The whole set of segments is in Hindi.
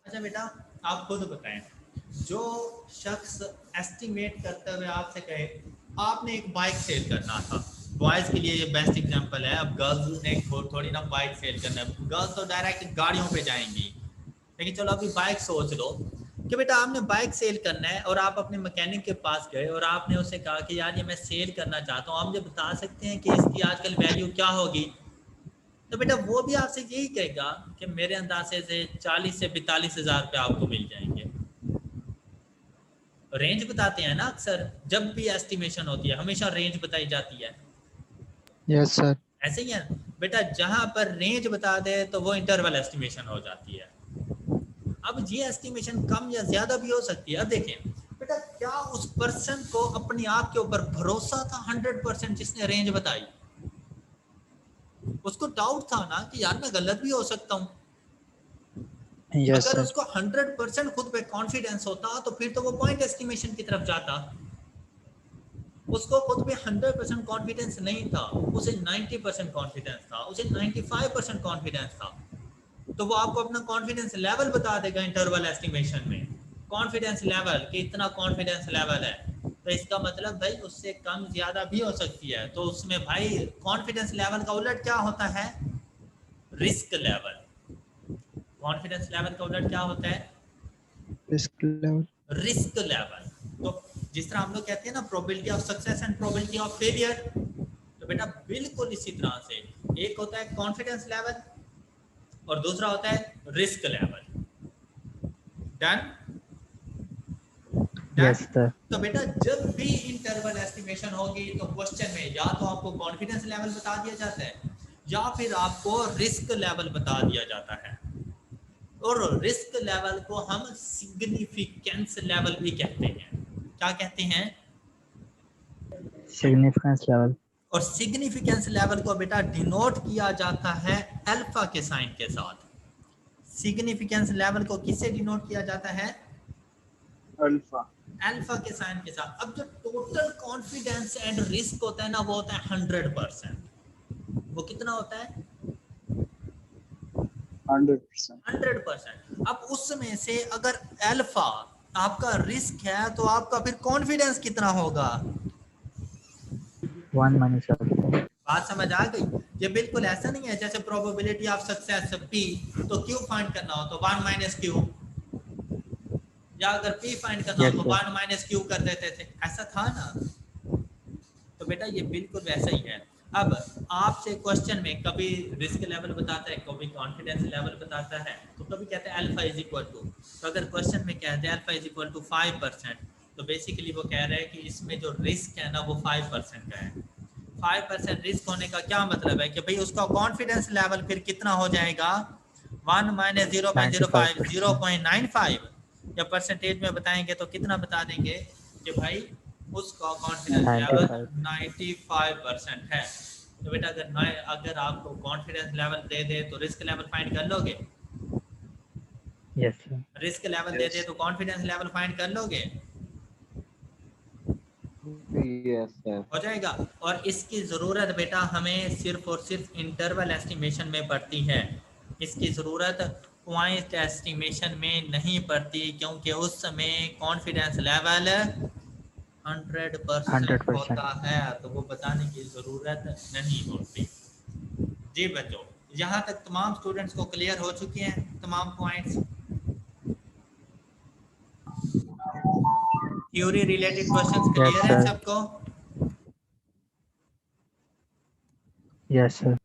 अच्छा बेटा, आप खुद बताएं, जो शख्स एस्टिमेट करते हुए आपसे कहे आपने एक बाइक सेल करना था, बॉयज़ के लिए ये बेस्ट एग्जांपल है। अब गर्ल्स ने थोड़ी ना बाइक सेल करना है, गर्ल्स तो डायरेक्ट गाड़ियों पे जाएंगी। लेकिन चलो अभी बाइक सोच लो कि बेटा आपने बाइक सेल करना है और आप अपने मैकेनिक के पास गए और आपने उससे कहा कि यार ये मैं सेल करना चाहता हूँ, आप मुझे बता सकते हैं कि इसकी आजकल वैल्यू क्या होगी? तो बेटा वो भी आपसे यही कहेगा कि मेरे अंदाजे से 40 से 42 हज़ार रुपये आपको मिल जाएंगे। रेंज बताते हैं ना, अक्सर जब भी एस्टिमेशन होती है हमेशा रेंज बताई जाती है। Yes sir. ऐसे ही है बेटा, जहां पर रेंज बता दे तो वो इंटरवल एस्टिमेशन हो जाती है। अब ये एस्टिमेशन कम या ज्यादा भी हो सकती है। अब देखें बेटा, क्या उस पर्सन को अपने आप के ऊपर भरोसा था 100% जिसने रेंज बताई? उसको डाउट था ना कि यार मैं गलत भी हो सकता हूँ। यस अगर सर। उसको 100% खुद पे कॉन्फिडेंस होता तो फिर तो वो पॉइंट एस्टिमेशन की तरफ जाता। उसको खुद पे 100% कॉन्फिडेंस नहीं था, उसे 90% कॉन्फिडेंस था, उसे 95% कॉन्फिडेंस था। तो वो आपको अपना कॉन्फिडेंस लेवल बता देगा इंटरवल एस्टिमेशन में, कॉन्फिडेंस लेवल कि इतना कॉन्फिडेंस लेवल है। तो इसका मतलब भाई उससे कम ज्यादा भी हो सकती है। तो उसमें भाई कॉन्फिडेंस लेवल का उलट क्या होता है? Risk level. कॉन्फिडेंस लेवल का उलट क्या होता है? Risk level. Risk level. तो जिस तरह हम लोग कहते हैं ना probability of success and probability of failure, तो बेटा बिल्कुल इसी तरह से एक होता है कॉन्फिडेंस लेवल और दूसरा होता है risk level. Done? Done? Yes sir. तो बेटा जब भी इंटरवल एस्टिमेशन होगी तो क्वेश्चन में या तो आपको कॉन्फिडेंस लेवल बता दिया जाता है या फिर आपको रिस्क लेवल बता दिया जाता है। और रिस्क लेवल को हम सिग्निफिकेंस लेवल भी कहते हैं। क्या कहते हैं? Significance level. और सिग्निफिकेंस लेवल को बेटा डिनोट किया जाता है अल्फा के साइन के साथ। सिग्निफिकेंस लेवल को किससे डिनोट किया जाता है? अल्फा। अल्फा के साइन के साथ। अब जो टोटल कॉन्फिडेंस एंड रिस्क होता है ना, वो होता है 100%। वो कितना होता है? 100%। 100%। अब उसमें से अगर अल्फा आपका रिस्क है तो आपका फिर कॉन्फिडेंस कितना होगा? 1 माइनस अल्फा। बात समझ आ गई? ये बिल्कुल ऐसा नहीं है जैसे प्रोबेबिलिटी ऑफ सक्सेस पी, तो क्यू फाइंड करना हो तो 1 माइनस क्यू, या अगर पी फाइंड करना हो यस तो सर। 1 माइनस क्यू कर देते थे, ऐसा था ना? तो बेटा ये बिल्कुल वैसा ही है। अब आपसे क्वेश्चन में कभी रिस्क लेवल बताता है, कभी कॉन्फिडेंस लेवल बताता है, तो कभी कहते हैं अल्फा इज इक्वल टू। तो अगर क्वेश्चन में कहते हैं अल्फा इज इक्वल टू 5%, तो बेसिकली वो कह रहे हैं कि इसमें जो रिस्क है ना वो 5% का है। 5% रिस्क होने का क्या मतलब है कि भाई उसका कॉन्फिडेंस लेवल फिर कितना हो जाएगा? 1 माइनस 0.05, 95%। 0.95। या परसेंटेज में बताएंगे तो कितना बता देंगे कि भाई उसका कॉन्फिडेंस लेवल 95। 95% है। तो बेटा अगर आपको कॉन्फिडेंस लेवल दे दे तो रिस्क लेवल फाइंड कर लोगे? Yes sir. रिस्क लेवल दे दे यस। तो कॉन्फिडेंस लेवल फाइंड कर लोगे? Yes sir. हो जाएगा। और इसकी ज़रूरत बेटा हमें सिर्फ और सिर्फ इंटरवल एस्टिमेशन में पड़ती है। इसकी ज़रूरत पॉइंट एस्टिमेशन में नहीं पड़ती, क्योंकि उस समय कॉन्फिडेंस लेवल 100% 100%। होता है, तो वो बताने की ज़रूरत नहीं होती। जी बच्चों, यहाँ तक तमाम स्टूडेंट्स को क्लियर हो चुके हैं तमाम points? Theory related questions yes clear हैं सर। सबको? Yes sir.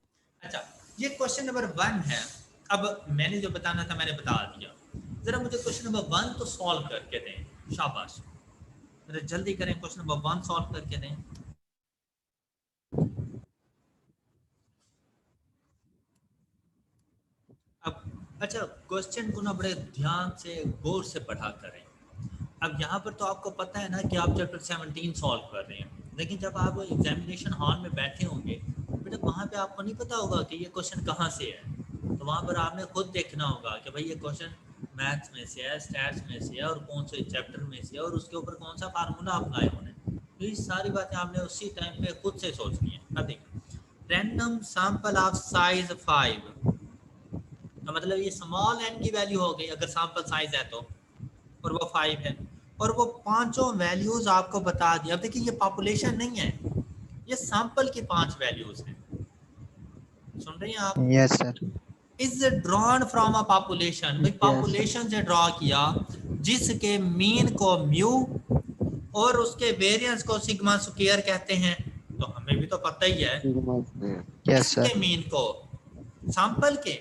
अच्छा, ये क्वेश्चन नंबर 1 है। अब मैंने जो बताना था मैंने बता दिया। जरा मुझे क्वेश्चन नंबर 1 तो सॉल्व करके दें, शाबाश। जरा जल्दी करें, क्वेश्चन नंबर 1 सॉल्व करके दें। अब अच्छा, क्वेश्चन को ना बड़े ध्यान से गौर से पढ़ा करें। अब यहाँ पर तो आपको पता है ना कि आप चैप्टर 17 सॉल्व कर रहे हैं, लेकिन जब आप एग्जामिनेशन हॉल में बैठे होंगे बेटा वहाँ पे आपको नहीं पता होगा कि ये क्वेश्चन कहाँ से है। तो वहाँ पर आपने खुद देखना होगा कि भाई ये क्वेश्चन मैथ्स में से है, स्टैट्स में से है और कौन से चैप्टर में से है और उसके ऊपर कौन सा फार्मूला अप्लाई होना है। तो ये सारी बातें आपने उसी टाइम पे खुद से सोचनी है। अब देखिए, रैंडम सैंपल ऑफ साइज 5। अब तो मतलब ये स्मॉल n की वैल्यू हो गई अगर सैंपल साइज है तो, और वो 5 है, और वो पांचों वैल्यूज आपको बता दिया। अब देखिए ये पॉपुलेशन नहीं है, ये सैंपल की 5 वैल्यूज हैं। सुन रही हैं आप? Yes, sir. Is drawn from a population, भाई Yes. पॉपुलेशन से ड्रॉ किया जिसके मीन को म्यू और उसके वेरिएंस को सिग्मा स्क्वायर कहते हैं। तो हमें भी तो पता ही है Yes, sir. किसके मीन को, सैंपल के,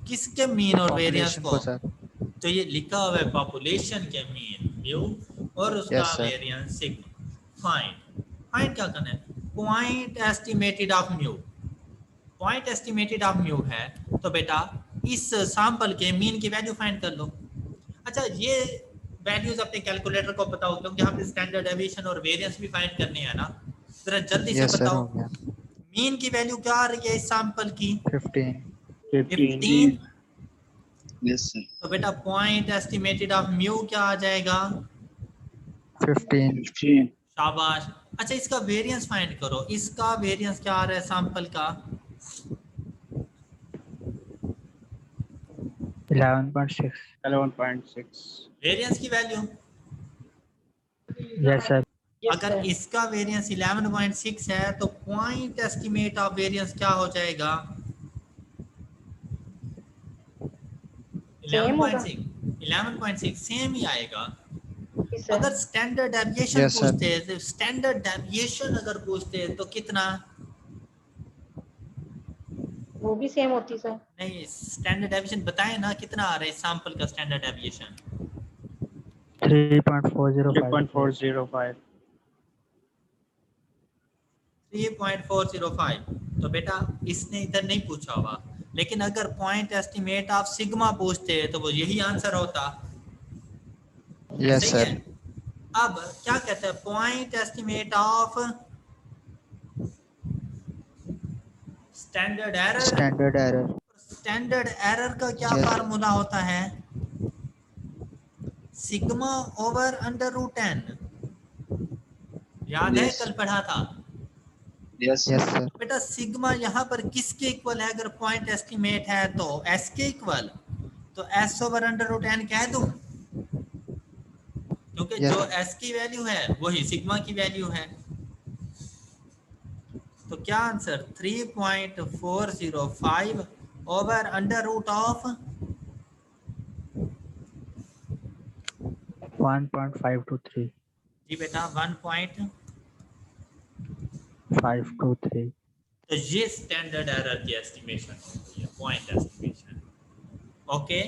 किसके मीन और वेरिएंस Population को, को sir. तो ये लिखा हुआ है पॉपुलेशन के मीन म्यू और उसका Yes, sir. Variance sigma. Find, find क्या करना है, point estimated of mu, point estimated of mu है, तो बेटा इस सैंपल के मीन की वैल्यू फाइंड कर लो। अच्छा ये वैल्यूज अपने कैलकुलेटर को बताओ, क्योंकि यहाँ पे स्टैंडर्ड डेविएशन और वेरिएंस भी फाइंड करने हैं ना, जरा जल्दी Yes, से sir. बताओ हो गया. मीन की वैल्यू क्या आ रही है इस सैंपल की, 15. 15। Yes, sir. तो बेटा पॉइंट एस्टिमेटेड ऑफ म्यू क्या आ जाएगा, 15. शाबाश। अच्छा इसका वेरिएंस फाइंड करो, इसका वेरिएंस क्या आ रहा है सैंपल का, 11.6. वेरिएंस की वैल्यू, Yes, sir. अगर इसका वेरिएंस 11.6 है तो पॉइंट एस्टिमेट ऑफ वेरिएंस क्या हो जाएगा, 11.6 सेम ही आएगा। अगर स्टैंडर्ड डेविएशन Yes, sir. पूछते हैं, स्टैंडर्ड डेविएशन अगर पूछते हैं तो कितना, वो भी सेम होती सर। नहीं स्टैंडर्ड डेविएशन बताएं ना कितना आ रहा है सैंपल का स्टैंडर्ड डेविएशन, 3.405. 3.405। तो बेटा इसने इधर नहीं पूछा हुआ, लेकिन अगर पॉइंट एस्टिमेट ऑफ सिग्मा पूछते तो वो यही आंसर होता। Yes, सही sir. है। अब क्या कहते हैं, point estimate of standard error, Standard error. Standard error का क्या Yes. फार्मूला होता है, sigma over under root N, याद है Yes. कल पढ़ा था। Yes, sir. बेटा सिग्मा यहाँ पर किसके इक्वल है, अगर पॉइंट एस्टिमेट है तो एस के इक्वल, तो S over under root N कह दूं, क्योंकि Yes. जो एस की वैल्यू है वही सिग्मा की वैल्यू है। तो क्या answer 3.405 over under root of 1.523. जी बेटा 1.5। 523. तो ये स्टैंडर्ड एरर की एस्टिमेशन होती है, पॉइंट एस्टिमेशन। ओके,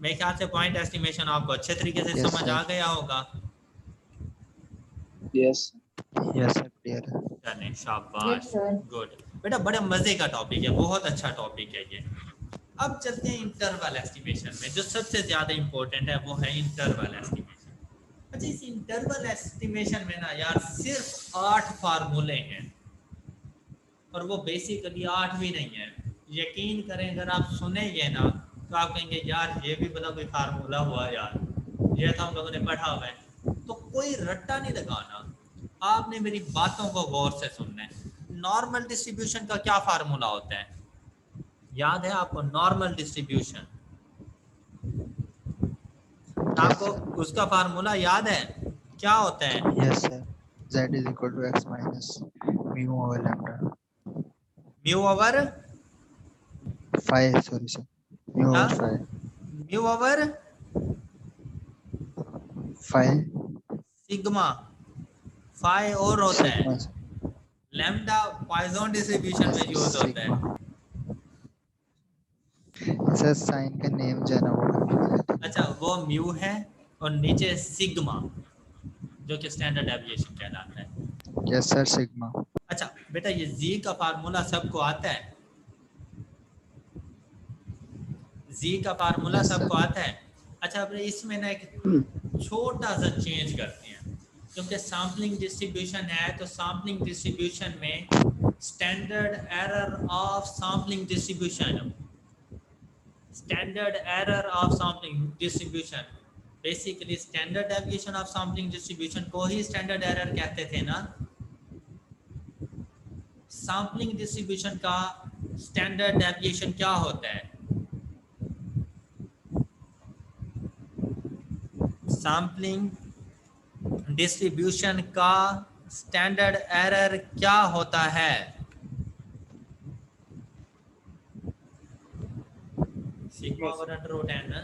मेरे ख्याल से पॉइंट एस्टिमेशन आपको अच्छे तरीके से Yes, समझ sir. आ गया होगा। Yes. Yes, sir. Clear. चलें, शाबाश, Yes, sir. गुड बेटा, बड़े मजे का टॉपिक है, बहुत अच्छा टॉपिक है ये। अब चलते हैं इंटरवल एस्टिमेशन में, जो सबसे ज्यादा इंपॉर्टेंट है वो है इंटरवल एस्टिमेशन। अच्छा इस इंटरवल एस्टिमेशन में ना यार सिर्फ 8 फार्मूले हैं, और वो बेसिकली 8 भी नहीं है। यकीन करें अगर आप सुनेंगे ना तो आप कहेंगे यार ये भी बड़ा कोई फार्मूला हुआ यार, ये तो हम लोगों ने पढ़ा हुआ है। तो कोई रट्टा नहीं लगाना, आपने मेरी बातों को गौर से सुनना है। नॉर्मल डिस्ट्रीब्यूशन का क्या फार्मूला होता है, याद है आपको नॉर्मल डिस्ट्रीब्यूशन, आपको उसका फार्मूला याद है क्या होता है, Yes, sir. Z is equal to x minus mu over lambda. Mu over 5. Sorry, sir. Mu हाँ? over 5. Mu over 5. Sigma, phi और होता है, Sigma, sir. Lambda Poisson distribution में यूज होता है। सर साइन का नेम जाना होगा। अच्छा वो म्यू है और नीचे सिग्मा जो कि स्टैंडर्ड डेविएशन कहलाता है। Yes sir, sigma. अच्छा बेटा ये जी का फार्मूला सबको आता है, जी का फार्मूला Yes, सबको sir. आता है। अच्छा अब इसमें ना एक छोटा सा चेंज करते हैं, क्योंकि सैम्पलिंग डिस्ट्रीब्यूशन है तो सैम्पलिंग डिस्ट्रीब्यूशन में standard error of sampling distribution, standard error of sampling distribution, basically standard deviation of sampling distribution को ही स्टैंडर्ड एरर कहते थे ना। सैम्पलिंग डिस्ट्रीब्यूशन का स्टैंडर्ड डेविएशन क्या होता है? सैंपलिंग डिस्ट्रीब्यूशन का स्टैंडर्ड एरर क्या होता है? Sigma over under root n ना?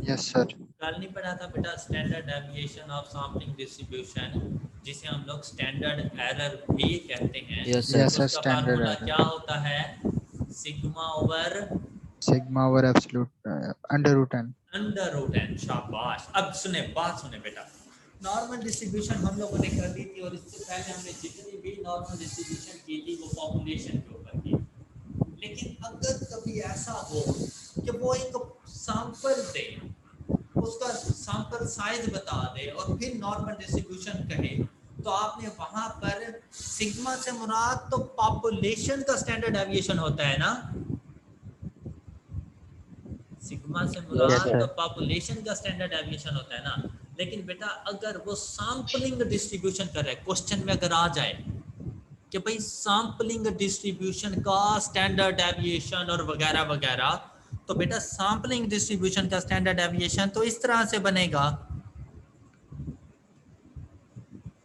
Yes, sir. कल नहीं पढ़ा था बेटा standard deviation of sampling distribution, जिसे हम लोग स्टैंडर्ड एरर भी कहते हैं। Yes, sir. उसका Standard फार्मूला error. क्या होता है? Sigma over Sigma over absolute under root n. Under root n. शाबाश। अब सुने, बात सुने बेटा, नॉर्मल डिस्ट्रीब्यूशन हम लोगों ने कर दी थी, और इससे पहले हमने जितनी भी नॉर्मल डिस्ट्रीब्यूशन की थी वो पॉपुलेशन के ऊपर की। लेकिन अगर कभी ऐसा हो कि वो एक सैंपल दे, उसका सैंपल साइज बता दे और फिर नॉर्मल डिस्ट्रीब्यूशन कहे, तो आपने वहां पर सिग्मा से मुराद तो पॉपुलेशन का स्टैंडर्ड डेविएशन होता है ना? सिग्मा से मुराद तो पॉपुलेशन का स्टैंडर्ड डेविएशन होता है ना? लेकिन बेटा अगर वो सैंपलिंग डिस्ट्रीब्यूशन कर रहा है, क्वेश्चन में अगर आ जाए कि भाई सैंपलिंग डिस्ट्रीब्यूशन का स्टैंडर्ड डेविएशन और वगैरह वगैरह, तो बेटा सैंपलिंग डिस्ट्रीब्यूशन का स्टैंडर्ड डेविएशन तो इस तरह से बनेगा।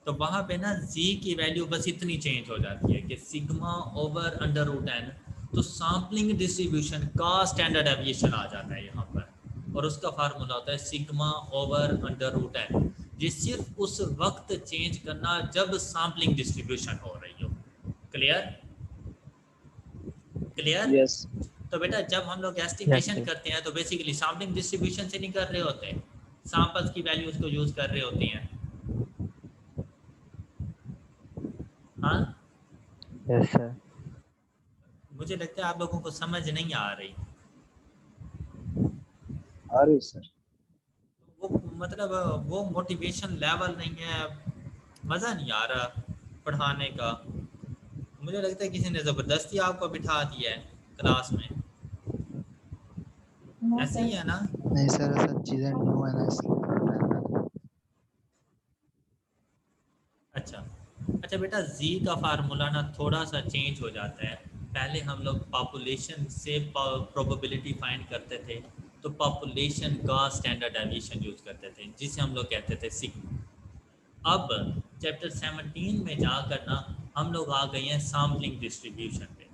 तो वहां पे ना z की वैल्यू बस इतनी चेंज हो जाती है कि sigma over under root n, तो सैंपलिंग डिस्ट्रीब्यूशन का स्टैंडर्ड डेविएशन आ जाता है यहाँ पर, और उसका फार्मूला होता है sigma over under root n. ये सिर्फ उस वक्त चेंज करना जब सैंपलिंग डिस्ट्रीब्यूशन हो रही हो। क्लियर? क्लियर? यस तो बेटा जब हम लोग एस्टिमेशन करते हैं तो बेसिकली सैंपलिंग डिस्ट्रीब्यूशन से नहीं कर रहे होते, सैंपल्स की वैल्यूज को यूज कर रहे होते हैं। हाँ, यस सर। मुझे लगता है आप लोगों को समझ नहीं आ रही। आ रही सर। वो मतलब वो मोटिवेशन लेवल नहीं है, मज़ा नहीं आ रहा पढ़ाने का। मुझे लगता है किसी ने ज़बरदस्ती आपको बिठा दिया है क्लास में, ऐसे ही है ना? नहीं सर, ऐसा चीजें न्यू है ना, इसलिए थोड़ा टाइम लगा। अच्छा अच्छा बेटा, z का फार्मूला ना थोड़ा सा चेंज हो जाता है। पहले हम लोग पॉपुलेशन से प्रोबेबिलिटी फाइंड करते थे, तो पॉपुलेशन का स्टैंडर्ड डेविएशन यूज करते थे, जिसे हम लोग कहते थे सिग्मा। अब चैप्टर 17 में जाकर ना हम लोग आ गए हैं सैंपलिंग डिस्ट्रीब्यूशन पे,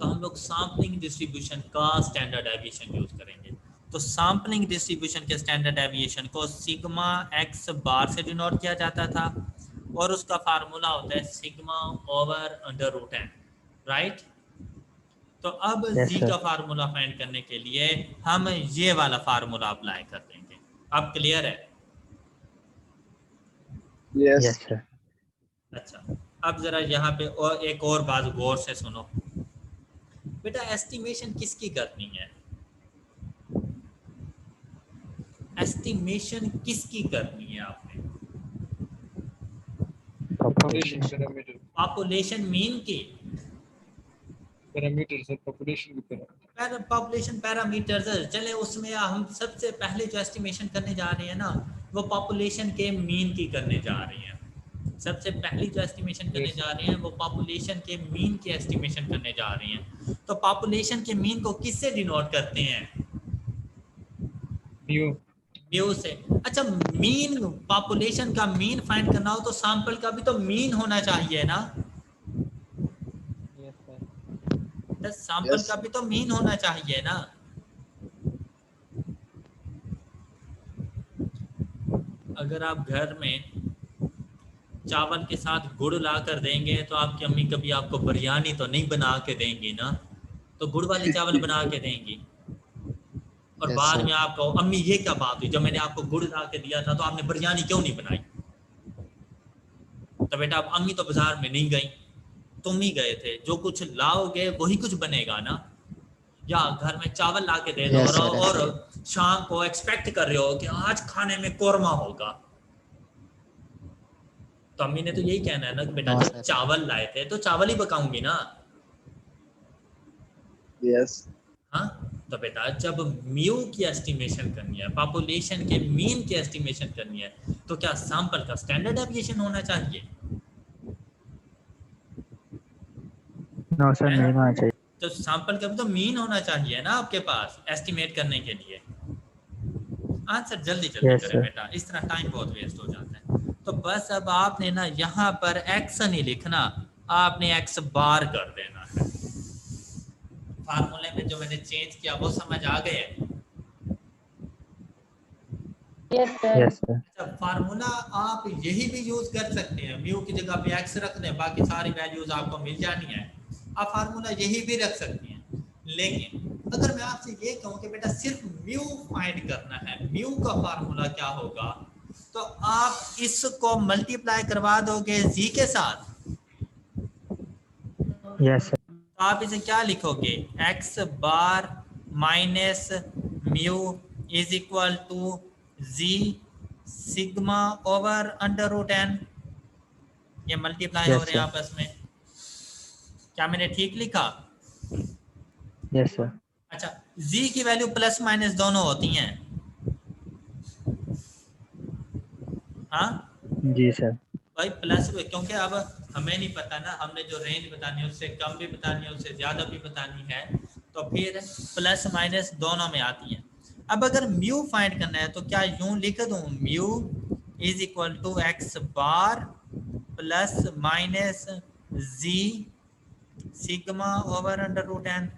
तो हम लोग सैंपलिंग डिस्ट्रीब्यूशन का स्टैंडर्ड डेविएशन यूज करेंगे। तो सैंपलिंग डिस्ट्रीब्यूशन के स्टैंडर्ड डेविएशन को सिग्मा एक्स बार से डिनोट किया जाता था, और उसका फार्मूला होता है sigma over under root n, right? तो अब Yes, z sir. का फार्मूला फाइंड करने के लिए हम ये वाला फार्मूला अप्लाई कर देंगे। अब क्लियर है? Yes yes sir. अच्छा, अब जरा यहाँ पे और एक और बात गौर से सुनो बेटा, एस्टिमेशन किसकी करनी है? एस्टिमेशन किसकी करनी है आपने? पॉपुलेशन पैरामीटर पॉपुलेशन मीन की? पैरामीटर सर, पॉपुलेशन की पैरामीटर। पॉपुलेशन पैरामीटर्स चले, उसमें हम सबसे पहले जो एस्टिमेशन करने जा रहे हैं ना, वो पॉपुलेशन के मीन की करने जा रहे हैं। सबसे पहली जो एस्टिमेशन करने जा रहे हैं वो पॉपुलेशन के मीन की एस्टिमेशन करने जा रहे हैं। तो पॉपुलेशन के मीन को किससे डिनोट करते हैं? न्यू म्यू से। अच्छा, मीन, पॉपुलेशन का मीन फाइंड करना हो तो सैंपल का भी तो मीन होना चाहिए ना? Sample Yes. का भी तो मीन होना चाहिए ना? अगर आप घर में चावल के साथ गुड़ ला कर देंगे तो आपकी अम्मी कभी आपको बिरयानी तो नहीं बना के देंगी ना, तो गुड़ वाले चावल बना के देंगी। और Yes, बाद sir. में आपको अम्मी ये क्या बात हुई, जब मैंने आपको गुड़ ला के दिया था तो आपने बिरयानी क्यों नहीं बनाई? तो बेटा अब अम्मी तो बाजार में नहीं गई, तुम ही गए थे, जो कुछ लाओगे वही कुछ बनेगा ना। या घर में चावल ला के दे दो Yes, sir, और ऐसे शाम को एक्सपेक्ट कर रहे हो कि आज खाने में कोरमा होगा, तो अम्मी ने तो यही कहना है ना कि बेटा No, जब sir. चावल लाए थे तो चावल ही पकाऊंगी ना। यस हाँ, तो बेटा जब म्यू की एस्टिमेशन करनी है, पॉपुलेशन के मीन की एस्टिमेशन करनी है, तो क्या सैंपल का स्टैंडर्ड डेविएशन होना चाहिए? नो सर, नहीं होना चाहिए। तो सैंपल का भी तो मीन होना चाहिए ना आपके पास एस्टिमेट करने के लिए। आंसर जल्दी जल्दी Yes, करें sir. बेटा, इस तरह टाइम बहुत वेस्ट हो जाता है। तो बस अब आपने ना यहाँ पर एक्स नहीं लिखना, आपने एक्स बार कर देना है। फार्मूले में जो मैंने चेंज किया वो समझ आ गए? Yes sir. Yes, sir. अच्छा, फार्मूला आप यही भी यूज कर सकते हैं, म्यू की जगह पे एक्स रख दें, बाकी सारी वैल्यूज आपको मिल जानी है। आप फार्मूला यही भी रख सकते हैं। लेकिन अगर मैं आपसे ये कहूँ कि बेटा सिर्फ म्यू फाइंड करना है, म्यू का फार्मूला क्या होगा, तो आप इसको मल्टीप्लाई करवा दोगे जी के साथ। Yes, sir. तो आप इसे क्या लिखोगे, x bar minus mu is equal to z sigma over under root n. ये मल्टीप्लाई Yes, हो रहे हैं sir. आपस में। क्या मैंने ठीक लिखा? Yes, sir. अच्छा, जी की वैल्यू प्लस माइनस दोनों होती हैं। हाँ जी सर। भाई प्लस, क्योंकि अब हमें नहीं पता ना, हमने जो रेंज बतानी है उससे कम भी बतानी है, उससे ज़्यादा भी बतानी है, तो फिर प्लस माइनस दोनों में आती है। अब अगर म्यू फाइंड करना है तो क्या यूं लिख दूं, mu is equal to x bar plus minus z sigma over under root n.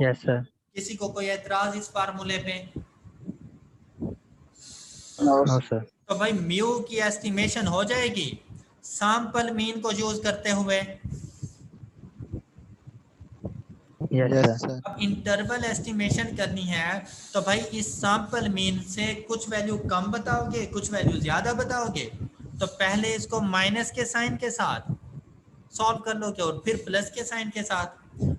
Yes, sir. किसी को कोई एतराज इस फार्मूले पे? No, No, sir. तो भाई म्यू की एस्टिमेशन हो जाएगी सैंपल मीन को यूज करते हुए। Yes, Yes, sir. sir. अब इंटरवल एस्टिमेशन करनी है तो भाई इस सैंपल मीन से कुछ वैल्यू कम बताओगे, कुछ वैल्यू ज्यादा बताओगे। तो पहले इसको माइनस के साइन के साथ सॉल्व कर लोगे और फिर प्लस के साइन के साथ।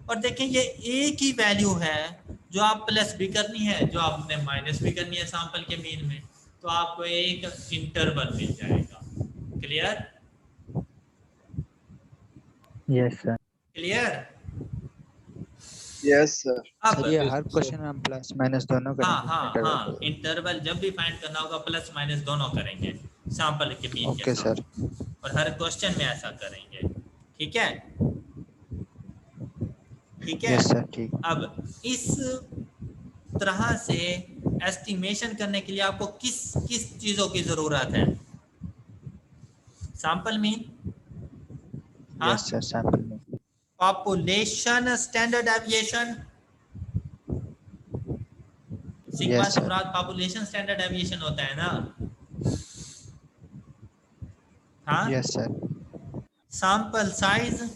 और देखें ये एक ही वैल्यू है जो आप प्लस भी करनी है, जो आपने माइनस भी करनी है सैंपल के मीन में, तो आपको एक इंटरवल मिल जाएगा। Clear? Yes, sir. Clear? yes, sir. अब सर ये Yes, हर sir. क्वेश्चन में हम प्लस माइनस दोनों हाँ करेंगे हाँ इंटरवल हाँ, पे। इंटरवल जब भी फाइंड करना होगा प्लस माइनस दोनों करेंगे सैंपल के मीन के ओके साथ। सर। और हर क्वेश्चन में ऐसा करेंगे। ठीक है? ठीक है। यस सर ठीक। अब इस तरह से एस्टिमेशन करने के लिए आपको किस किस चीजों की जरूरत है? सैंपल मीन, हाँ, यस सर सैंपल में। Population standard aviation, sigma yes से सर। मुराद पॉपुलेशन स्टैंडर्ड एविएशन होता है ना। हाँ, यस सर। सैंपल साइज,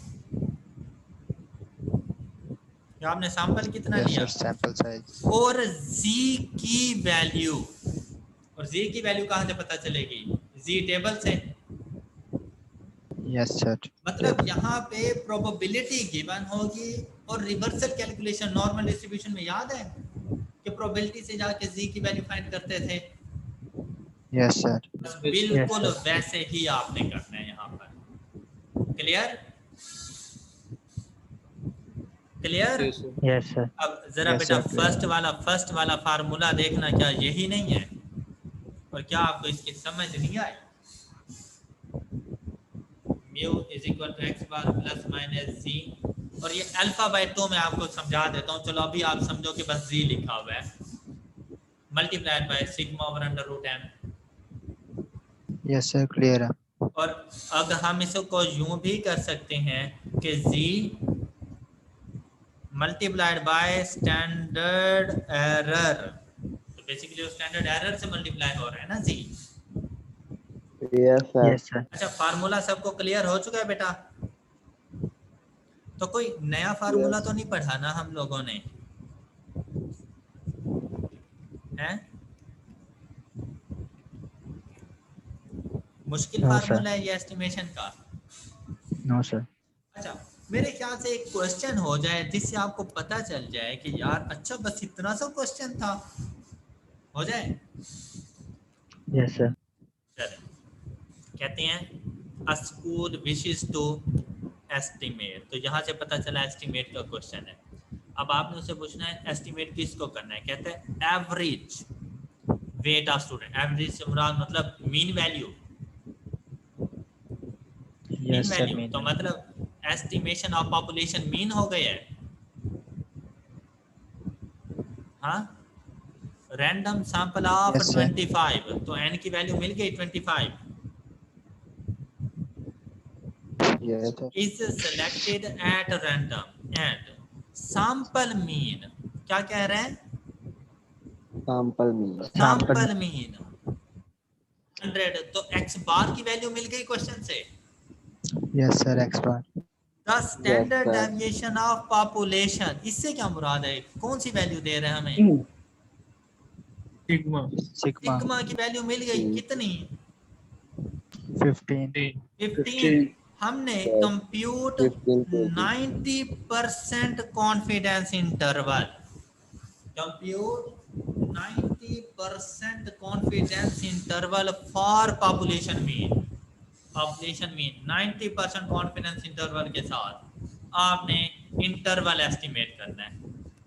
आपने सैंपल कितना यस लिया, सर सैंपल साइज। और जी की वैल्यू। और जी की वैल्यू कहाँ से पता चलेगी? जी टेबल से। Yes sir. मतलब यहाँ पे प्रोबेबिलिटी गिवन होगी और रिवर्सल कैलकुलेशन नॉर्मल डिस्ट्रीब्यूशन में याद है कि प्रोबेबिलिटी से जाके जी की वैल्यू फाइंड करते थे। Yes sir. बस Yes, sir. बिल्कुल Yes, sir. वैसे ही आपने करना है यहाँ पर। Clear? Clear? Yes, sir. Yes, sir. अब जरा Yes, बेटा sir, clear. फर्स्ट वाला फार्मूला देखना, क्या यही नहीं है? और क्या आपको इसकी समझ नहीं आई? Mu is equal to x bar plus minus G, और ये अल्फा बाय 2 मैं आपको समझा देता हूँ। चलो अभी आप समझो कि बस जी लिखा हुआ है, multiplied by sigma over under root n. Yes sir clear है। और अगर हम इसको यूं भी कर सकते हैं कि जी मल्टीप्लाइड बाय स्टैंडर्ड एरर, तो बेसिकली वो स्टैंडर्ड एरर से मल्टीप्लाई हो रहा है ना जी। Yes, sir. Yes, sir. अच्छा, फार्मूला सबको क्लियर हो चुका है बेटा? तो कोई नया फार्मूला Yes. तो नहीं पढ़ा ना हम लोगों ने, हैं? मुश्किल No, फार्मूला sir. है ये एस्टिमेशन का। No, sir. अच्छा, मेरे ख्याल से एक क्वेश्चन हो जाए जिससे आपको पता चल जाए कि यार अच्छा बस इतना सा क्वेश्चन था, हो जाए। Yes, sir. चलें, कहते हैं a school wishes to estimate, तो यहाँ से पता चला एस्टिमेट का क्वेश्चन है। अब आपने उसे पूछना है एस्टिमेट किसको करना है, कहते हैं average weight of student. Average से मुराद मतलब mean value. Mean yes sir value mean. तो मतलब एस्टिमेशन ऑफ पॉपुलेशन मीन हो गया है। हाँ, random sample of Yes, sir. 25, तो n की वैल्यू मिल गई 25 Yes, sir. is selected at random and sample mean, क्या कह रहे हैं, Sample mean. सैंपल मीन 100, तो x बार की वैल्यू मिल गई क्वेश्चन से। Yes, sir. X bar. The standard sir. Deviation of population, इससे क्या मुराद है, कौन सी वैल्यू दे रहे हैं हमें, सिग्मा Sigma. सिग्मा की वैल्यू मिल गई कितनी, 15. 15। हमने Yes. Compute 15. 90% confidence interval, compute 90% confidence interval for population mean, population mean 90% confidence interval के साथ आपने इंटरवल एस्टिमेट करना है।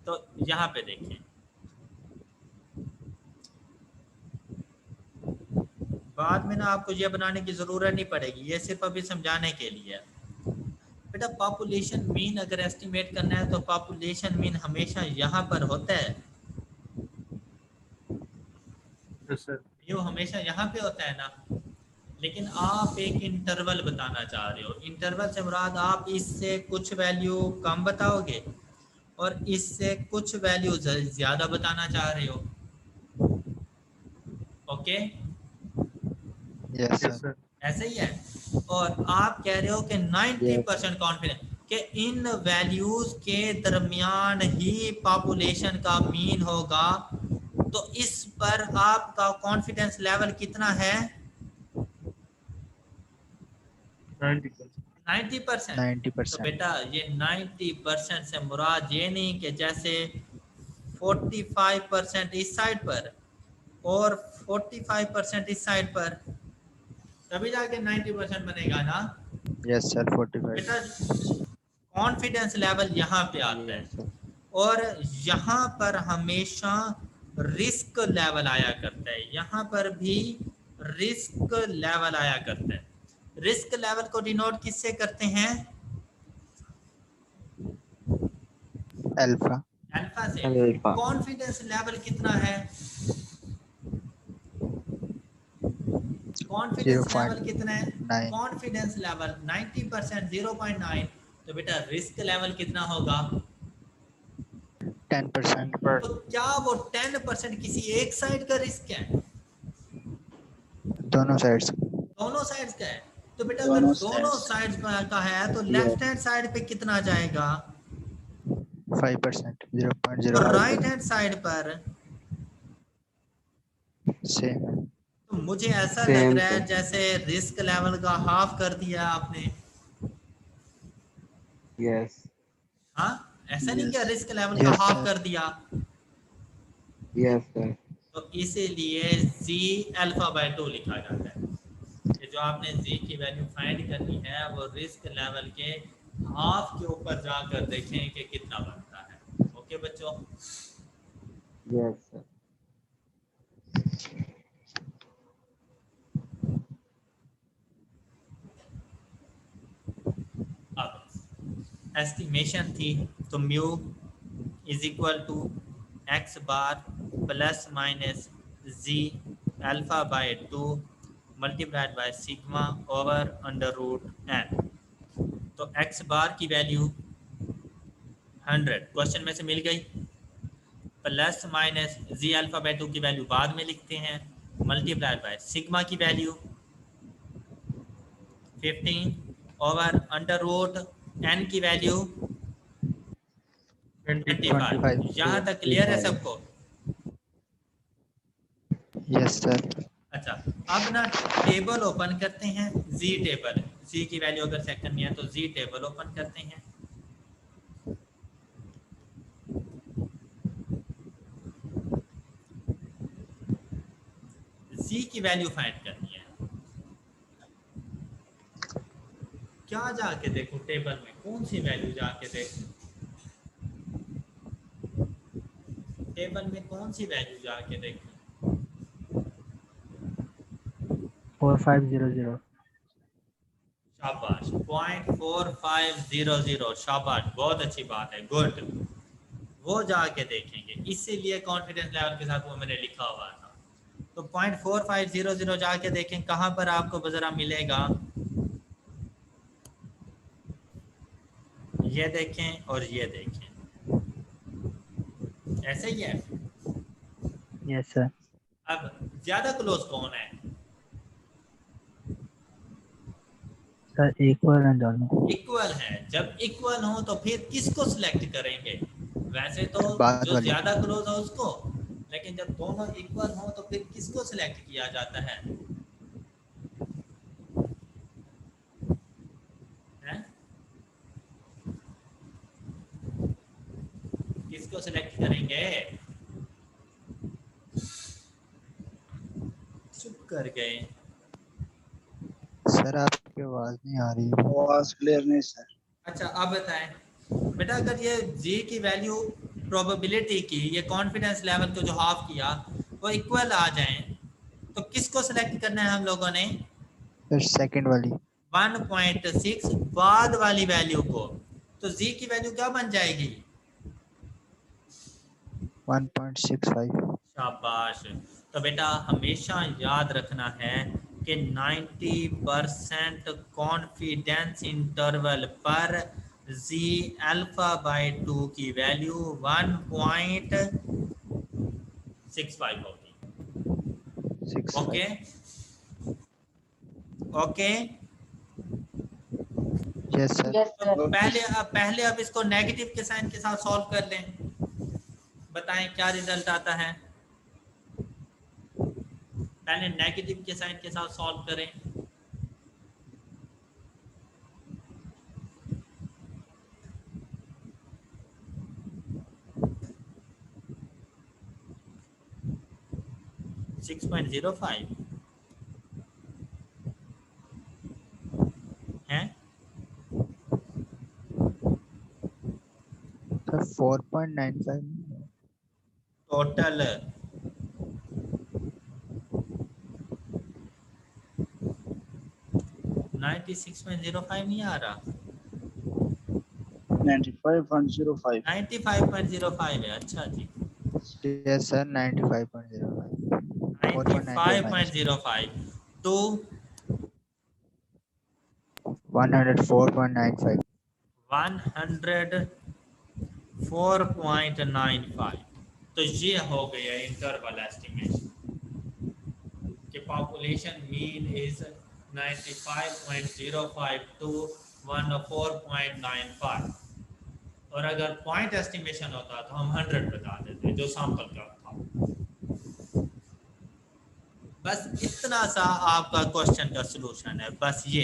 तो यहाँ पे देखिए, बाद में ना आपको ये बनाने की ज़रूरत नहीं पड़ेगी, ये सिर्फ अभी समझाने के लिए है। बेटा पॉपुलेशन मीन अगर एस्टिमेट करना है तो पॉपुलेशन मीन हमेशा यहाँ पर होता है, सर ये हमेशा यहाँ पे होता है ना, लेकिन आप एक इंटरवल बताना चाह रहे हो। इंटरवल से मुराद आप इससे कुछ वैल्यू कम बताओगे और इससे कुछ वैल्यू ज़्यादा बताना चाह रहे हो। Okay, Yes, sir. सर ऐसे ही है। और आप कह रहे हो कि 90% कॉन्फिडेंस कि इन वैल्यूज के दरमियान ही पॉपुलेशन का मीन होगा, तो इस पर आपका कॉन्फिडेंस लेवल कितना है, 90%। 90%। तो 90%. बेटा ये 90% से मुराद ये नहीं कि जैसे 45% इस साइड पर और 45% इस साइड पर, तभी जाके 90% बनेगा ना। Yes, sir. 45. बेटा कॉन्फिडेंस लेवल यहाँ पे आता है Yes, sir. और यहाँ पर हमेशा रिस्क लेवल आया करता है, यहाँ पर भी रिस्क लेवल आया करता है। रिस्क लेवल को डिनोट किससे करते हैं, Alpha. अल्फा से। Alpha. कॉन्फिडेंस लेवल कितना है, कॉन्फिडेंस 0.9. लेवल कितना है, कॉन्फिडेंस लेवल 90%, 0.9। तो बेटा रिस्क लेवल कितना होगा, 10%. तो क्या वो 10% किसी एक साइड का रिस्क है, दोनों sides. दोनों साइड्स का है। तो बेटा अगर दोनों साइड्स का है तो लेफ्ट हैंड साइड पे कितना जाएगा, 5%. और 0.05. राइट हैंड साइड पर। Same. तो मुझे ऐसा Same लग रहा है sir. जैसे रिस्क लेवल का हाफ कर दिया आपने। Yes. हाँ, ऐसा नहीं क्या रिस्क लेवल का Yes, हाफ sir. कर दिया। Yes, sir. तो इसीलिए z अल्फा बाय 2 लिखा जाता है कि जो आपने z की वैल्यू फाइंड करनी है वो रिस्क लेवल के हाफ के ऊपर जाकर देखें कि कितना बनता है। ओके बच्चों, Yes, sir. अब एस्टिमेशन थी तो mu is equal to x bar plus minus z alpha by 2 multiplied by sigma over under root n. तो एक्स बार की वैल्यू 100 क्वेश्चन में से मिल गई, plus minus z alpha by 2 की वैल्यू बाद में लिखते हैं, मल्टीप्लाइड बाय सिग्मा की value 15 over under root n की वैल्यू 25। यहाँ तक क्लियर है सबको। Yes, sir. अच्छा, अब ना टेबल ओपन करते हैं, जी टेबल, जी की वैल्यू अगर चेक करनी है तो जी टेबल ओपन करते हैं। जी की वैल्यू फाइंड करनी है, क्या जाके देखो टेबल में कौन सी वैल्यू जाके देखो, टेबल में कौन सी वैल्यू जाके देखो, 4500 शाबाश 0.4500 शाबाश बहुत अच्छी बात है गुड वो जाके देखेंगे इसीलिए कॉन्फिडेंस लेवल के साथ वो मैंने लिखा हुआ था तो 0.4500 जाके देखें कहाँ पर आपको बजरा मिलेगा ये देखें और ये देखें ऐसे ही है Yes, sir. अब ज्यादा क्लोज कौन है Sir, equal and dono. Equal है जब इक्वल हो तो फिर किसको सिलेक्ट करेंगे वैसे तो बाद जो वाले। ज्यादा क्लोज हो उसको लेकिन जब दोनों इक्वल हो तो फिर किसको सिलेक्ट किया जाता है हैं? किसको सिलेक्ट करेंगे चुप कर गए सर आपकी आवाज नहीं आ रही आवाज क्लियर नहीं सर अच्छा अब बताएं बेटा अगर ये जी की वैल्यू प्रोबेबिलिटी की ये कॉन्फिडेंस लेवल को जो हाफ किया वो इक्वल आ जाएं तो किसको सिलेक्ट करना है हम लोगों ने सर सेकंड वाली 1.6 बाद वाली वैल्यू को तो जी की वैल्यू क्या बन जाएगी 1.65 शाबाश तो बेटा हमेशा याद रखना है कि 90% कॉन्फिडेंस इंटरवल पर जी अल्फा बाय 2 की वैल्यू 1.65 होगी 6 okay okay yes sir Yes, तो sir. पहले अब इसको नेगेटिव के साइन के साथ सॉल्व कर लें बताएं क्या रिजल्ट आता है पहले नेगेटिव के साइन के साथ सॉल्व करें सिक्स पॉइंट जीरो फाइव है सर 4.95 टोटल नाइन्टी 96.05 नहीं आ रहा 95.05 95.05 है अच्छा जी यस सर 95.05 95.05 to 104.95 104.95 तो ये हो गया इंटरवल एस्टिमेशन कि पॉपुलेशन मीन इज 95.05 to 104.95 और अगर पॉइंट एस्टिमेशन होता तो हम 100 बता देते जो सैंपल का था बस इतना सा आपका क्वेश्चन का सलूशन है बस ये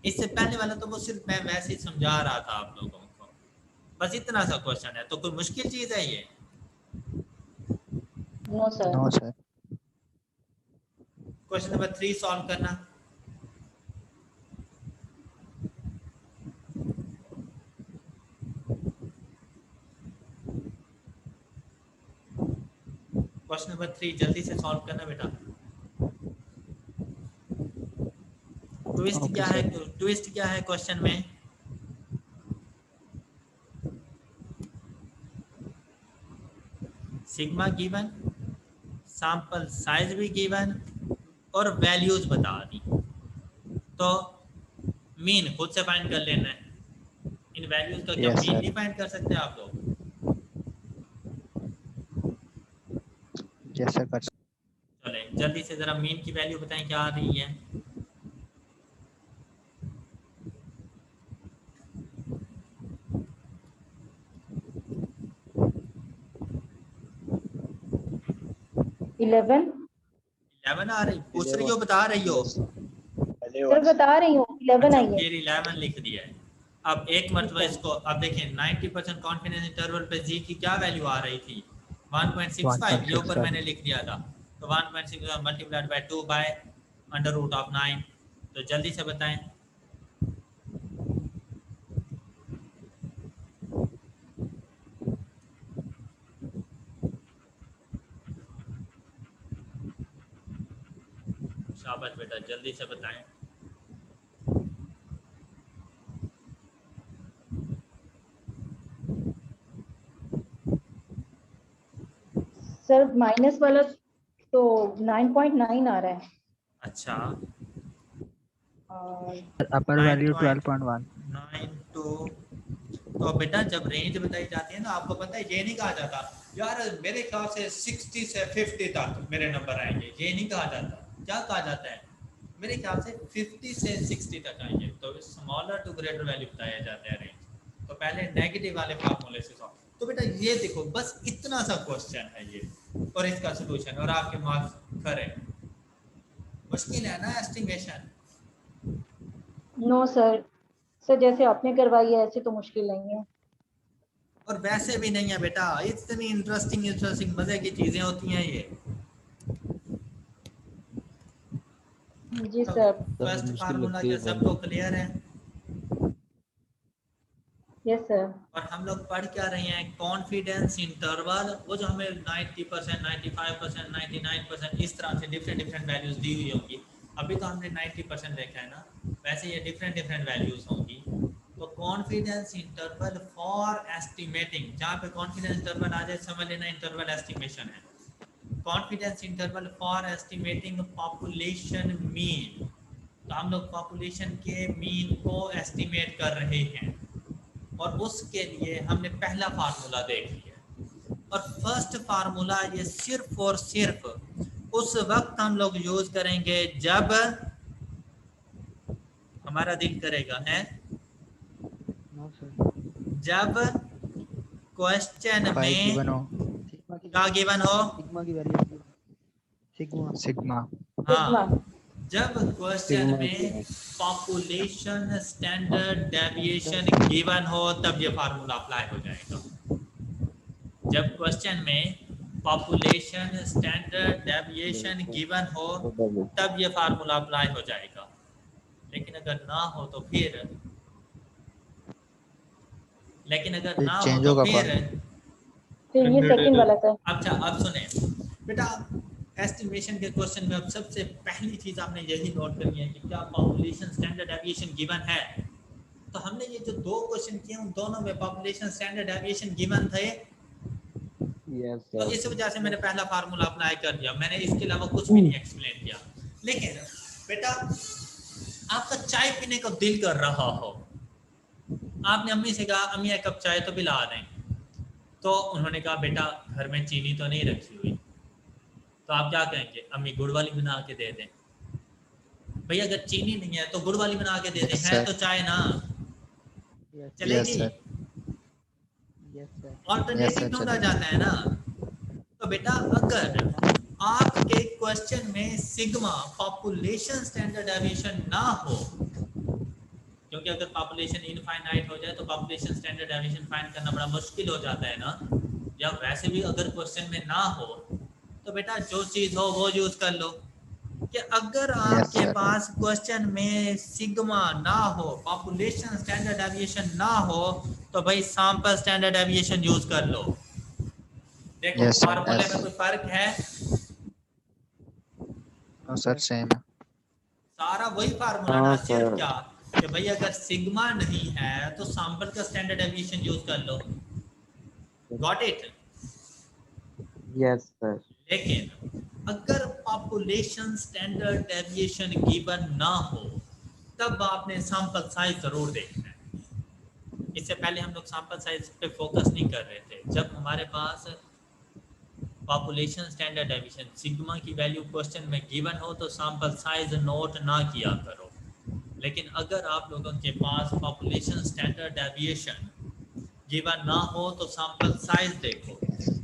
इससे पहले वाला तो वो सिर्फ मैं वैसे ही समझा रहा था आप लोगों को बस इतना सा क्वेश्चन है तो कोई मुश्किल चीज है ये No, sir. No sir question number 3 solve करना क्वेश्चन नंबर 3 जल्दी से सॉल्व करना बेटा ट्विस्ट Okay, क्या है sir. ट्विस्ट क्या है क्वेश्चन में सिग्मा गिवन सैंपल साइज भी गिवन और वैल्यूज बता दी तो मीन खुद से फाइंड कर लेना है इन वैल्यूज का क्या Yes, मीन sir. नहीं फाइंड कर सकते आप लोग यस सर कर चले जल्दी से जरा मीन की वैल्यू बताएं क्या आ रही है Eleven. 11 आ रही पूछ रही हो बता रही हो सर बता रही हूँ 11 अच्छा आई है. फिर 11 लिख दिया है अब एक मरतबा इसको अब देखें 90% कॉन्फिडेंस इंटरवल पे जी की क्या वैल्यू आ रही थी 1.65 ये ऊपर 1.65 मैंने लिख दिया था तो 1.6 multiplied by 2 by under root of 9 तो जल्दी से बताएं शाबाश बेटा जल्दी से बताएं सर माइनस वाला तो 9.9 आ रहा है अच्छा, और अपर वैल्यू 9.9 12.1। तो बेटा जब रेंज बताई जाती है ना, आपको पता है ये नहीं कहा जाता यार मेरे ख्याल से 60 से 50 तक मेरे नंबर आएंगे, ये नहीं कहा जाता। क्या कहा जाता है? मेरे ख्याल से 50 से 60 तक आएंगे, तो स्मॉलर टू ग्रेटर वैल्यू बताया जाता है रेंज। तो पहले नेगेटिव वाले फार्मूले से सॉल्व। तो बेटा ये देखो बस इतना सा क्वेश्चन है ये, और इसका सलूशन, और आपके मार्क्स खरे। मुश्किल है ना एस्टिमेशन? नो सर, सर जैसे आपने करवाई है ऐसे तो मुश्किल नहीं है। और वैसे भी नहीं है बेटा, इतनी इंटरेस्टिंग मजे की चीजें होती हैं ये। जी सर। फर्स्ट मुश्किल फार्मूला लगती क्या है सबको क्लियर है? Yes sir. और हम लोग पढ़ क्या रहे हैं? कॉन्फिडेंस इंटरवल, वो जो हमें 90%, 95%, 99% इस तरह से डिफरेंट डिफरेंट वैल्यूज दी हुई होंगी। अभी तो हमने 90% देखा है ना, वैसे ये डिफरेंट डिफरेंट वैल्यूज होंगी। तो कॉन्फिडेंस इंटरवल फॉर एस्टिमेटिंग, जहाँ पे कॉन्फिडेंस इंटरवल आ जाए समझ लेना इंटरवल एस्टिमेशन है। Confidence interval for estimating population mean, तो हम लोग पॉपुलेशन के मीन को एस्टिमेट कर रहे हैं, और उसके लिए हमने पहला फार्मूला देख लिया। और फर्स्ट फार्मूला ये सिर्फ और सिर्फ उस वक्त हम लोग यूज करेंगे जब हमारा दिल करेगा है, नो सर। जब क्वेश्चन फाइव गिवन में हो, क्या गिवन हो। सिग्मा की वैल्यू सिग्मा सिग्मा। हाँ, जब क्वेश्चन सिग्मा में पॉपुलेशन स्टैंडर्ड डेविएशन गिवन हो तब ये फार्मूला अप्लाई हो जाएगा। जब क्वेश्चन में पॉपुलेशन स्टैंडर्ड डेविएशन गिवन हो तब ये फार्मूला अप्लाई हो जाएगा। लेकिन अगर ना हो तो फिर चेंज होगा फिर ये सेकंड वाला सर। अच्छा अब सुने बेटा, एस्टिमेशन के क्वेश्चन में अब सबसे पहली चीज आपने यही नोट करनी है कि क्या पॉपुलेशन स्टैंडर्ड डेविएशन गिवन है। तो हमने ये जो दो क्वेश्चन किए उन दोनों में पॉपुलेशन स्टैंडर्ड डेविएशन गिवन थे, यस तो सर। इस वजह से मैंने पहला फार्मूला अप्लाई कर दिया, मैंने इसके अलावा कुछ भी नहीं एक्सप्लेन किया। लेकिन बेटा आपका चाय पीने का दिल कर रहा हो, आपने अम्मी से कहा अम्मी एक कप चाय तो पिला दें, तो उन्होंने कहा बेटा घर में चीनी तो नहीं रखी हुई, तो आप क्या कहेंगे? अम्मी गुड़ वाली बना के दे दें। भैया अगर चीनी नहीं है तो गुड़ वाली बना के दे दें, Yes, है sir. तो चाय ना यस चलेगी। sir. Yes sir. Alternative sir, ढूंढा चलेगी। जाता है ना। तो बेटा अगर आपके क्वेश्चन में सिग्मा पॉपुलेशन स्टैंडर्ड डेविएशन ना हो, क्योंकि अगर पॉपुलेशन इनफाइनाइट हो जाए तो पॉपुलेशन स्टैंडर्ड डेविएशन फाइंड करना बड़ा मुश्किल हो जाता है ना, या वैसे भी अगर क्वेश्चन में ना हो तो बेटा जो चीज हो वो यूज कर लो। कि अगर आपके sir. पास क्वेश्चन में सिग्मा ना हो, पॉपुलेशन स्टैंडर्ड डेविएशन ना हो, तो भाई सैंपल स्टैंडर्ड डेविएशन यूज कर लो। देखो Yes, sir. फार्मूले Yes. में कोई फर्क है? नो सर, सेम है। सारा वही फार्मूला ना, हाँ, सिर्फ सर। क्या कि भाई अगर सिग्मा नहीं है तो सैंपल का स्टैंडर्ड डेविएशन यूज कर लो। Got it? Yes sir. लेकिन अगर पॉपुलेशन स्टैंडर्ड डेविएशन गिवन ना हो तब आपने सैंपल साइज जरूर देखना है। इससे पहले हम लोग सैंपल साइज पे फोकस नहीं कर रहे थे। जब हमारे पास पॉपुलेशन स्टैंडर्ड डेविएशन सिग्मा की वैल्यू क्वेश्चन में गिवन हो तो सैंपल साइज नोट ना किया करो। लेकिन अगर आप लोगों के पास पॉपुलेशन स्टैंडर्ड डेविएशन गिवन ना हो तो सैंपल साइज देखो।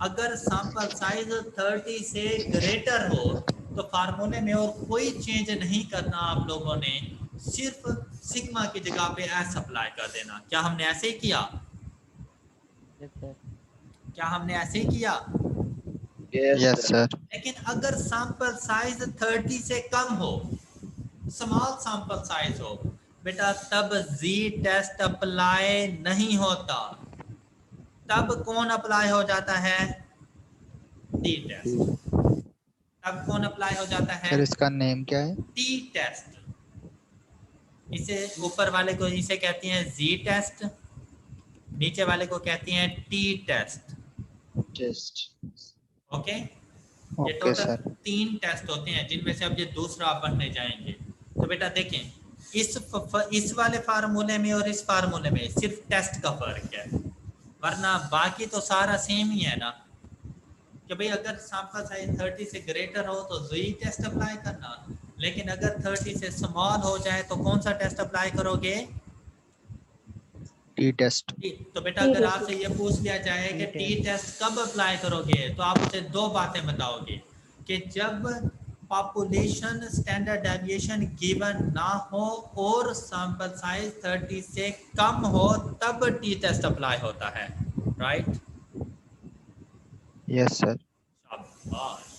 अगर सैंपल साइज 30 से ग्रेटर हो तो फार्मूले में और कोई चेंज नहीं करना आप लोगों ने, सिर्फ सिग्मा की जगह पे एस अप्लाई कर देना। क्या हमने ऐसे ही किया? Yes sir. क्या हमने ऐसे ही किया? Yes sir. लेकिन अगर सैंपल साइज 30 से कम हो, स्मॉल सैंपल साइज हो बेटा, तब जी टेस्ट अप्लाई नहीं होता। तब कौन अप्लाई हो जाता है? T test. तब कौन अप्लाई हो जाता है? सर इसका नेम क्या है? T test. इसे ऊपर वाले को इसे कहते हैं जी टेस्ट, नीचे वाले को कहते हैं टी टेस्ट। टेस्ट। ओके ये Okay, टोटल sir. 3 टेस्ट होते हैं जिनमें से अब ये दूसरा आप पढ़ने जाएंगे। तो बेटा देखें इस वाले फार्मूले में और इस फार्मूले में सिर्फ टेस्ट का फर्क है, वरना बाकी तो सारा सेम ही है ना कि भाई अगर सैंपल साइज 30 से ग्रेटर हो तो यही टेस्ट अप्लाई करना, लेकिन अगर 30 से स्मॉल हो जाए तो कौन सा टेस्ट अप्लाई करोगे? T test. तो बेटा अगर आपसे ये पूछ लिया जाए कि टी टेस्ट कब अप्लाई करोगे, तो आप उसे 2 बातें बताओगे कि जब पॉपुलेशन स्टैंडर्ड डेविएशन गिवन ना हो और सैंपल साइज 30 से कम हो तब टी टेस्ट अप्लाई होता है, राइट? Yes, sir. शाबाश।